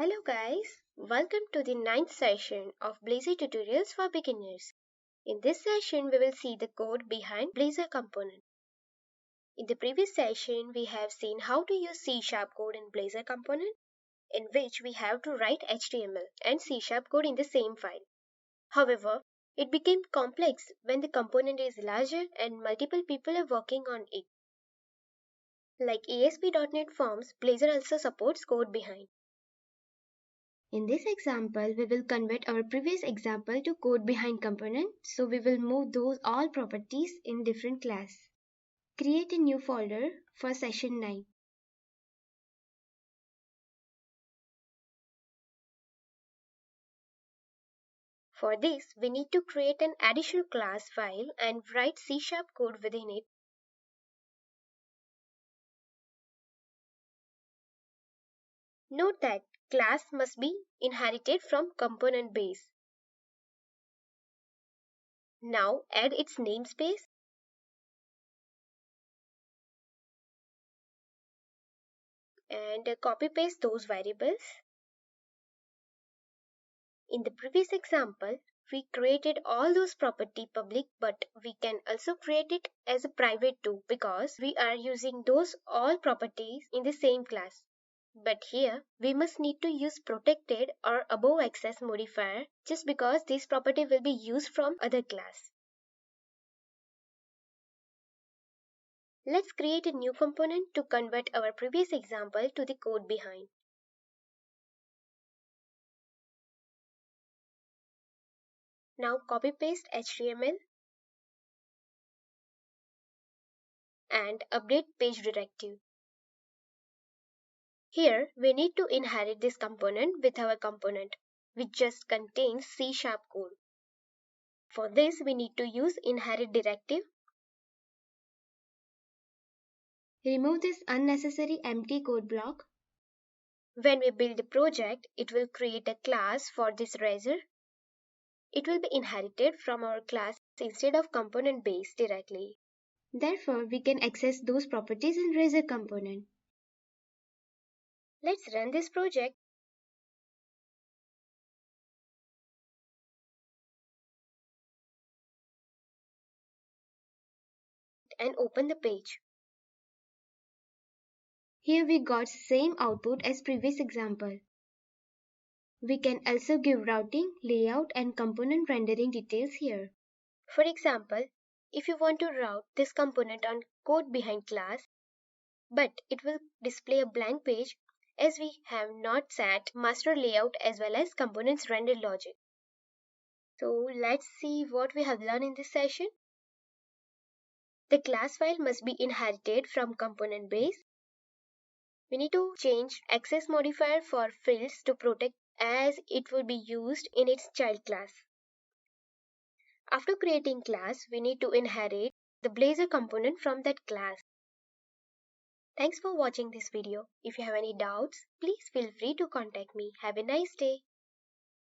Hello guys, welcome to the ninth session of Blazor tutorials for beginners. In this session, we will see the code behind Blazor component. In the previous session, we have seen how to use C# code in Blazor component, in which we have to write HTML and C# code in the same file. However, it became complex when the component is larger and multiple people are working on it. Like ASP.NET Forms, Blazor also supports code behind. In this example, we will convert our previous example to code behind component, so we will move those all properties in different class. Create a new folder for session 9. For this, we need to create an additional class file and write C# code within it. Note that class must be inherited from component base. Now add its namespace and copy paste those variables. In the previous example, we created all those property public, but we can also create it as a private too because we are using those all properties in the same class. But here we must need to use protected or above access modifier just because this property will be used from other class. Let's create a new component to convert our previous example to the code behind. Now copy paste HTML and update page directive. Here, we need to inherit this component with our component, which just contains C# code. For this, we need to use inherit directive. Remove this unnecessary empty code block. When we build the project, it will create a class for this razor. It will be inherited from our class instead of component base directly. Therefore, we can access those properties in razor component. Let's run this project. And open the page. Here we got same output as previous example. We can also give routing, layout and component rendering details here. For example, if you want to route this component on code behind class, but it will display a blank page as we have not set master layout as well as components render logic. So let's see what we have learned in this session. The class file must be inherited from component base. We need to change access modifier for fields to protect as it will be used in its child class. After creating class, we need to inherit the Blazor component from that class. Thanks for watching this video. If you have any doubts, please feel free to contact me. Have a nice day.